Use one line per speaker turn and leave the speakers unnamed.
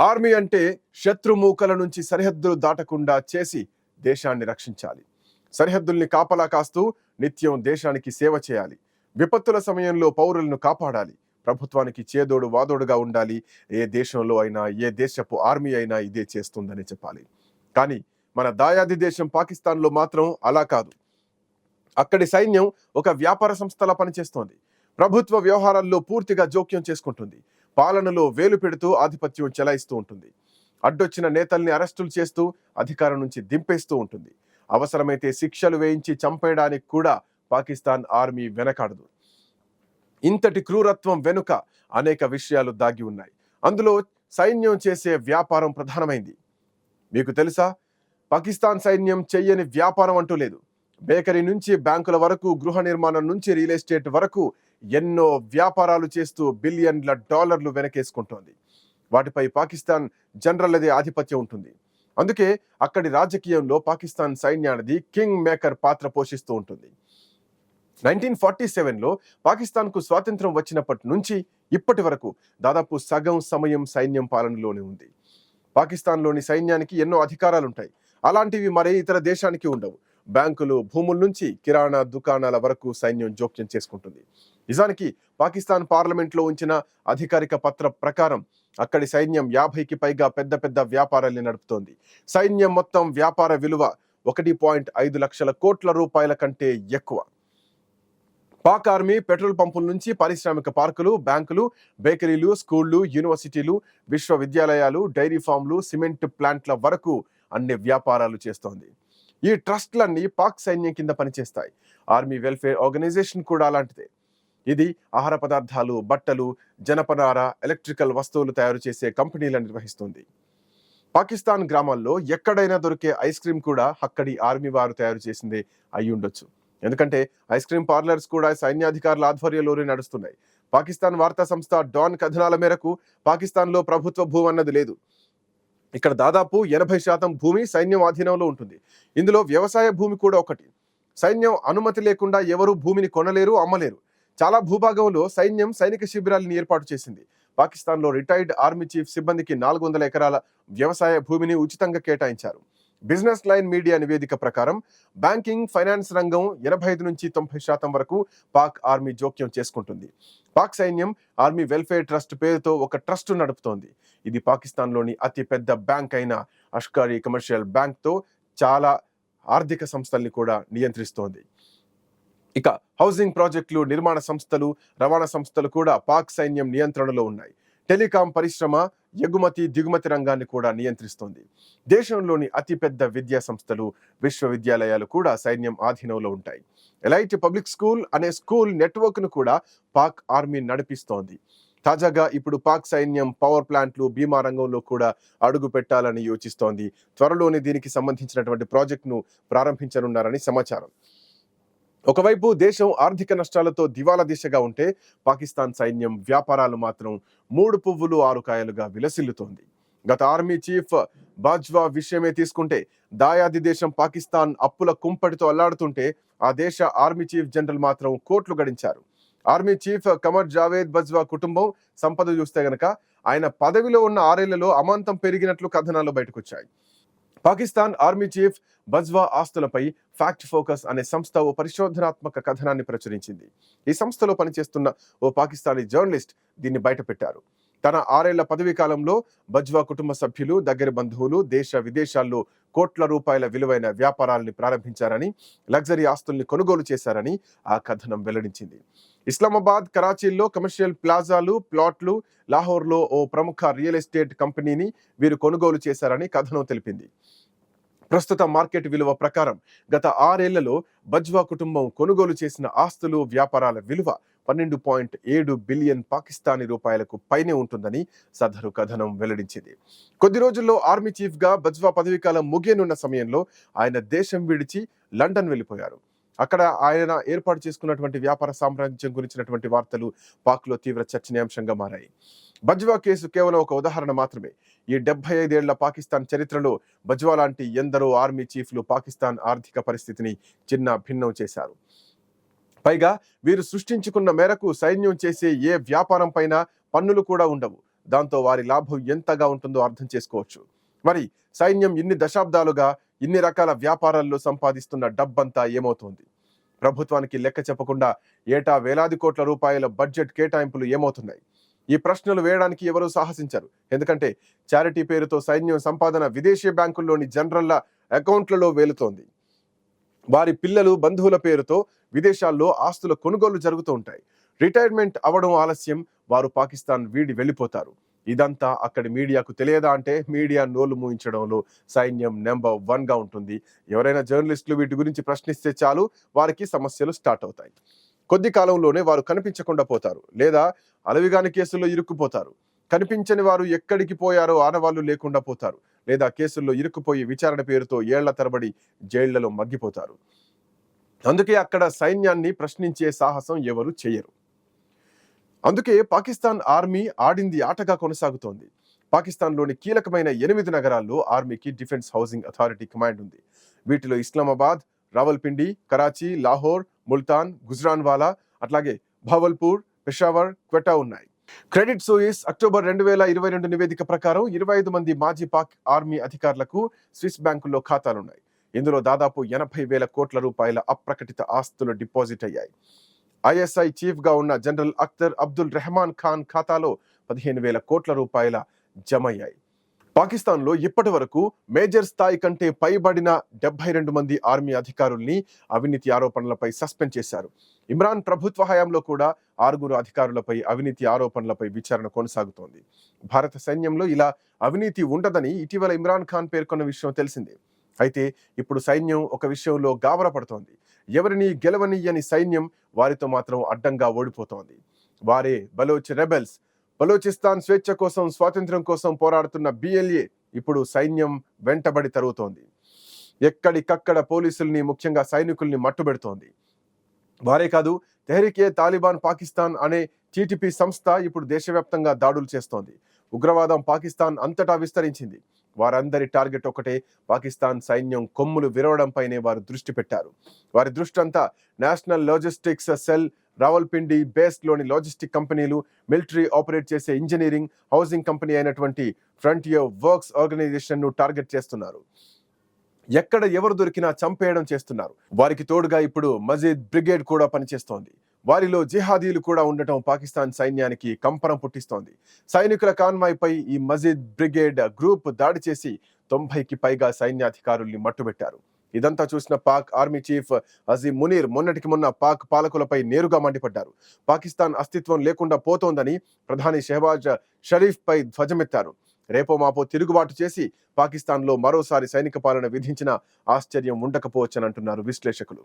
Army అంటే శత్రుమూకల నుంచి సరిహద్దులు దాటకుండా చేసి దేశాన్ని రక్షించాలి. సరిహద్దుల్ని కాపలా కాస్తూ నిత్యం దేశానికి సేవ చేయాలి. విపత్తుల సమయంలో పౌరులను కాపాడాలి. ప్రభుత్వానికి చేదోడు వాదోడుగా ఉండాలి. ఏ దేశంలో అయినా, ఏ దేశపు ఆర్మీ అయినా ఇదే చేస్తుందని చెప్పాలి. కానీ మన దాయాది దేశం పాకిస్తాన్లో మాత్రం అలా కాదు. అక్కడి సైన్యం ఒక వ్యాపార సంస్థలా పనిచేస్తోంది. ప్రభుత్వ వ్యవహారాల్లో పూర్తిగా జోక్యం చేసుకుంటుంది. పాలనలో వేలు పెడుతూ ఆధిపత్యం చెలాయిస్తూ ఉంటుంది. అడ్డొచ్చిన నేతల్ని అరెస్టులు చేస్తూ అధికారం నుంచి దింపేస్తూ ఉంటుంది. అవసరమైతే శిక్షలు వేయించి చంపేయడానికి కూడా పాకిస్తాన్ ఆర్మీ వెనకాడదు. ఇంతటి క్రూరత్వం వెనుక అనేక విషయాలు దాగి ఉన్నాయి. అందులో సైన్యం చేసే వ్యాపారం ప్రధానమైంది. మీకు తెలుసా, పాకిస్తాన్ సైన్యం చెయ్యని వ్యాపారం అంటూ లేదు. బేకరీ నుంచి బ్యాంకుల వరకు, గృహ నిర్మాణం నుంచి రియల్ ఎస్టేట్ వరకు ఎన్నో వ్యాపారాలు చేస్తూ బిలియన్ల డాలర్లు వెనకేసుకుంటోంది. వాటిపై పాకిస్తాన్ జనరల్దే ఆధిపత్యం ఉంటుంది. అందుకే అక్కడి రాజకీయంలో పాకిస్తాన్ సైన్యానిది కింగ్ మేకర్ పాత్ర పోషిస్తూ ఉంటుంది. 1947లో పాకిస్తాన్కు స్వాతంత్రం వచ్చినప్పటి నుంచి ఇప్పటి వరకు దాదాపు సగం సమయం సైన్యం పాలనలోనే ఉంది. పాకిస్తాన్లోని సైన్యానికి ఎన్నో అధికారాలుంటాయి. అలాంటివి మరే ఇతర దేశానికి ఉండవు. బ్యాంకులు, భూముల నుంచి కిరాణా దుకాణాల వరకు సైన్యం జోక్యం చేసుకుంటుంది. నిజానికి పాకిస్తాన్ పార్లమెంట్లో ఉంచిన అధికారిక పత్ర ప్రకారం అక్కడి సైన్యం 50కి పైగా పెద్ద పెద్ద వ్యాపారాల్ని నడుపుతోంది. సైన్యం మొత్తం వ్యాపార విలువ 1.5 లక్షల కోట్ల రూపాయల కంటే ఎక్కువ. పాక్ ఆర్మీ పెట్రోల్ పంపుల నుంచి పారిశ్రామిక పార్కులు, బ్యాంకులు, బేకరీలు, స్కూళ్లు, యూనివర్సిటీలు, విశ్వవిద్యాలయాలు, డైరీ ఫామ్లు, సిమెంట్ ప్లాంట్ల వరకు అన్ని వ్యాపారాలు చేస్తోంది. ఈ ట్రస్ట్లన్నీ పాక్ సైన్యం కింద పనిచేస్తాయి. ఆర్మీ వెల్ఫేర్ ఆర్గనైజేషన్ కూడా అలాంటిదే. ఇది ఆహార పదార్థాలు, బట్టలు, జనపనార, ఎలక్ట్రికల్ వస్తువులు తయారు చేసే కంపెనీలను నిర్వహిస్తుంది. పాకిస్తాన్ గ్రామాల్లో ఎక్కడైనా దొరికే ఐస్ క్రీమ్ కూడా అక్కడి ఆర్మీ వారు తయారు చేసిందే అయి ఉండొచ్చు. ఎందుకంటే ఐస్ క్రీమ్ పార్లర్స్ కూడా సైన్యాధికారుల ఆధ్వర్యంలోనే నడుస్తున్నాయి. పాకిస్తాన్ వార్తా సంస్థ డాన్ కథనాల మేరకు పాకిస్తాన్లో ప్రభుత్వ భూమి అన్నది లేదు. ఇక్కడ దాదాపు 80% భూమి సైన్యం ఆధీనంలో ఉంటుంది. ఇందులో వ్యవసాయ భూమి కూడా ఒకటి. సైన్యం అనుమతి లేకుండా ఎవరూ భూమిని కొనలేరు, అమ్మలేరు. చాలా భూభాగంలో సైన్యం సైనిక శిబిరాలను ఏర్పాటు చేసింది. పాకిస్తాన్లో రిటైర్డ్ ఆర్మీ చీఫ్ సిబ్బందికి 400 ఎకరాల వ్యవసాయ భూమిని ఉచితంగా కేటాయించారు. బిజినెస్ లైన్ మీడియా నివేదిక ప్రకారం బ్యాంకింగ్, ఫైనాన్స్ రంగం 85 నుంచి 90% వరకు పాక్ ఆర్మీ జోక్యం చేసుకుంటుంది. పాక్ సైన్యం ఆర్మీ వెల్ఫేర్ ట్రస్ట్ పేరుతో ఒక ట్రస్ట్ నడుపుతోంది. ఇది పాకిస్తాన్లోని అతి పెద్ద బ్యాంక్ అయిన అష్కారీ కమర్షియల్ బ్యాంక్తో చాలా ఆర్థిక సంస్థల్ని కూడా నియంత్రిస్తోంది. ఇక హౌసింగ్ ప్రాజెక్టులు, నిర్మాణ సంస్థలు, రవాణా సంస్థలు కూడా పాక్ సైన్యం నియంత్రణలో ఉన్నాయి. టెలికాం పరిశ్రమ, ఎగుమతి దిగుమతి రంగాన్ని కూడా నియంత్రిస్తోంది. దేశంలోని అతిపెద్ద విద్యా సంస్థలు, విశ్వవిద్యాలయాలు కూడా సైన్యం ఆధీనంలో ఉంటాయి. ఎలైట్ పబ్లిక్ స్కూల్ అనే స్కూల్ నెట్వర్క్ ను కూడా పాక్ ఆర్మీ నడిపిస్తోంది. తాజాగా ఇప్పుడు పాక్ సైన్యం పవర్ ప్లాంట్లు, బీమా రంగంలో కూడా అడుగు పెట్టాలని యోచిస్తోంది. త్వరలోనే దీనికి సంబంధించినటువంటి ప్రాజెక్టును ప్రారంభించనున్నారని సమాచారం. ఒకవైపు దేశం ఆర్థిక నష్టాలతో దివాలా దిశగా ఉంటే, పాకిస్తాన్ సైన్యం వ్యాపారాలు మాత్రం 3 పువ్వులు 6 కాయలుగా విలసిల్లుతోంది. గత ఆర్మీ చీఫ్ బాజ్వా విషయమే తీసుకుంటే, దాయాది దేశం పాకిస్తాన్ అప్పుల కుంపటితో అల్లాడుతుంటే ఆ దేశ ఆర్మీ చీఫ్ జనరల్ మాత్రం కోట్లు గడించారు. ఆర్మీ చీఫ్ కమర్ జావేద్ బజ్వా కుటుంబం సంపద చూస్తే గనక ఆయన పదవిలో ఉన్న 6 ఏళ్లలో అమాంతం పెరిగినట్లు కథనాలు బయటకొచ్చాయి. పాకిస్తాన్ ఆర్మీ చీఫ్ బజ్వా ఆస్తులపై ఫ్యాక్ట్ ఫోకస్ అనే సంస్థ ఓ పరిశోధనాత్మక కథనాన్ని ప్రచురించింది. ఈ సంస్థలో పనిచేస్తున్న ఓ పాకిస్తానీ జర్నలిస్ట్ దీన్ని బయటపెట్టారు. తన 6 ఏళ్ల పదవీ కాలంలో బజ్వా కుటుంబ సభ్యులు, దగ్గర బంధువులు దేశ విదేశాల్లో కోట్ల రూపాయల విలువైన వ్యాపారాలని ప్రారంభించారని, లగ్జరీ ఆస్తుల్ని కొనుగోలు చేశారని ఆ కథనం వెల్లడించింది. ఇస్లామాబాద్, కరాచీల్లో కమర్షియల్ ప్లాజాలు, ప్లాట్లు, లాహోర్లో ఓ ప్రముఖ రియల్ ఎస్టేట్ కంపెనీని వీరు కొనుగోలు చేశారని కథనం తెలిపింది. ప్రస్తుత మార్కెట్ విలువ ప్రకారం గత 6 ఏళ్లలో బజ్వా కుటుంబం కొనుగోలు చేసిన ఆస్తులు, వ్యాపారాల విలువ 12.7 బిలియన్ పాకిస్తానీ రూపాయలకు పైనే ఉంటుందని సదరు కథనం వెల్లడించింది. కొద్ది రోజుల్లో ఆర్మీ చీఫ్ గా బజ్వా పదవీకాలం ముగియనున్న సమయంలో ఆయన దేశం విడిచి లండన్ వెళ్లిపోయారు. అక్కడ ఆయన ఏర్పాటు చేసుకున్నటువంటి వ్యాపార సామ్రాజ్యం గురించినటువంటి వార్తలు పాక్లో తీవ్ర చర్చనీయాంశంగా మారాయి. బజ్వా కేసు కేవలం ఒక ఉదాహరణ మాత్రమే. ఈ 75 ఏళ్ల పాకిస్తాన్ చరిత్రలో బజ్వా లాంటి ఎందరో ఆర్మీ చీఫ్లు పాకిస్తాన్ ఆర్థిక పరిస్థితిని చిన్న భిన్నం చేశారు. పైగా వీరు సృష్టించుకున్న మేరకు సైన్యం చేసే ఏ వ్యాపారం పైన పన్నులు కూడా ఉండవు. దాంతో వారి లాభం ఎంతగా ఉంటుందో అర్థం చేసుకోవచ్చు. మరి సైన్యం ఇన్ని దశాబ్దాలుగా ఇన్ని రకాల వ్యాపారాల్లో సంపాదిస్తున్న డబ్బంతా ఏమవుతోంది? ప్రభుత్వానికి లెక్క చెప్పకుండా ఏటా వేలాది కోట్ల రూపాయల బడ్జెట్ కేటాయింపులు ఏమవుతున్నాయి? ఈ ప్రశ్నలు వేయడానికి ఎవరూ సాహసించరు. ఎందుకంటే చారిటీ పేరుతో సైన్యం సంపాదన విదేశీ బ్యాంకుల్లోని జనరల్ల అకౌంట్లలో వేలుతోంది. వారి పిల్లలు బంధువుల పేరుతో విదేశాల్లో ఆస్తుల కొనుగోలు జరుగుతూ ఉంటాయి. రిటైర్మెంట్ అవడం ఆలస్యం, వారు పాకిస్తాన్ వీడి వెళ్ళిపోతారు. ఇదంతా అక్కడి మీడియాకు తెలియదా అంటే మీడియా నోళ్లు మూయించడంలో సైన్యం నెంబర్ 1గా ఉంటుంది. ఎవరైనా జర్నలిస్టులు వీటి గురించి ప్రశ్నిస్తే చాలు, వారికి సమస్యలు స్టార్ట్ అవుతాయి. కొద్ది కాలంలోనే వారు కనిపించకుండా పోతారు, లేదా అలవిగాని కేసుల్లో ఇరుక్కుపోతారు. కనిపించని వారు ఎక్కడికి పోయారో ఆనవాళ్లు లేకుండా పోతారు, లేదా కేసుల్లో ఇరుక్కుపోయి విచారణ పేరుతో ఏళ్ల తరబడి జైళ్లలో మగ్గిపోతారు. అందుకే అక్కడ సైన్యాన్ని ప్రశ్నించే సాహసం ఎవరు చేయరు. అందుకే పాకిస్తాన్ ఆర్మీ ఆడింది ఆటగా కొనసాగుతోంది. పాకిస్తాన్లోని కీలకమైన 8 నగరాల్లో ఆర్మీకి డిఫెన్స్ హౌసింగ్ అథారిటీ కమాండ్ ఉంది. వీటిలో ఇస్లామాబాద్, రావల్పిండి, కరాచీ, లాహోర్, ముల్తాన్, గుజ్రాన్వాలా, అట్లాగే భావల్పూర్, పెషావర్, క్వెటా ఉన్నాయి. క్రెడిట్ సూయిస్ అక్టోబర్ 2022 నివేదిక ప్రకారం 25 మంది మాజీ పాక్ ఆర్మీ అధికారులకు స్విస్ బ్యాంకుల్లో ఖాతాలున్నాయి. ఇందులో దాదాపు 80,000 కోట్ల రూపాయల అప్రకటిత ఆస్తులు డిపాజిట్ అయ్యాయి. ఐఎస్ఐ చీఫ్ గా ఉన్న జనరల్ అఖ్తర్ అబ్దుల్ రెహమాన్ ఖాన్ ఖాతాలో 15,000 కోట్ల రూపాయల జమయ్యాయి. పాకిస్తాన్ లో ఇప్పటి వరకు మేజర్ స్థాయి కంటే పైబడిన 72 మంది ఆర్మీ అధికారుల్ని అవినీతి ఆరోపణలపై సస్పెండ్ చేశారు. ఇమ్రాన్ ప్రభుత్వ హయాంలో కూడా 6 అధికారులపై అవినీతి ఆరోపణలపై విచారణ కొనసాగుతోంది. భారత సైన్యంలో ఇలా అవినీతి ఉండదని ఇటీవల ఇమ్రాన్ ఖాన్ పేర్కొన్న విషయం తెలిసిందే. అయితే ఇప్పుడు సైన్యం ఒక విషయంలో గాబరా పడుతోంది. ఎవరిని గెలవనియ్యని సైన్యం వారితో మాత్రం అడ్డంగా ఓడిపోతోంది. వారే బలోచ్ రెబెల్స్. బలోచిస్తాన్ స్వేచ్ఛ కోసం, స్వాతంత్ర్యం కోసం పోరాడుతున్న BLA ఇప్పుడు సైన్యం వెంటబడి తరుగుతోంది. ఎక్కడికక్కడ పోలీసుల్ని, ముఖ్యంగా సైనికుల్ని మట్టుబెడుతోంది. వారే కాదు, తెహ్రీక్-ఏ-తాలిబాన్ పాకిస్తాన్ అనే TTP సంస్థ ఇప్పుడు దేశవ్యాప్తంగా దాడులు చేస్తోంది. ఉగ్రవాదం పాకిస్తాన్ అంతటా విస్తరించింది. వారందరి టార్గెట్ ఒకటే, పాకిస్తాన్ సైన్యం కొమ్ములు విరవడంపైనే వారు దృష్టి పెట్టారు. వారి దృష్టి అంతా national logistics cell, Rawalpindi base లోని లాజిస్టిక్ కంపెనీలు, మిలిటరీ ఆపరేట్ చేసే ఇంజనీరింగ్, హౌసింగ్ కంపెనీ అయినటువంటి ఫ్రంటియర్ వర్క్స్ ఆర్గనైజేషన్ ను టార్గెట్ చేస్తున్నారు. ఎక్కడ ఎవరు దొరికినా చంపేయడం చేస్తున్నారు. వారికి తోడుగా ఇప్పుడు మజీద్ బ్రిగేడ్ కూడా పనిచేస్తోంది. వారిలో జిహాదీలు కూడా ఉండటం పాకిస్తాన్ సైన్యానికి కంపనం పుట్టిస్తోంది. సైనికుల కాన్వాయ్ పై ఈ మజీద్ బ్రిగేడ్ గ్రూప్ దాడి చేసి 90కి పైగా సైన్యాధికారుల్ని మట్టుబెట్టారు. ఇదంతా చూసిన పాక్ ఆర్మీ చీఫ్ అజీం మునీర్ మొన్నటికి మొన్న పాక్ పాలకులపై నేరుగా మండిపడ్డారు. పాకిస్తాన్ అస్తిత్వం లేకుండా పోతోందని ప్రధాని షెహబాజ్ షరీఫ్ పై ధ్వజమెత్తారు. రేపో మాపో తిరుగుబాటు చేసి పాకిస్తాన్లో మరోసారి సైనిక పాలన విధించిన ఆశ్చర్యం ఉండకపోవచ్చని అంటున్నారు విశ్లేషకులు.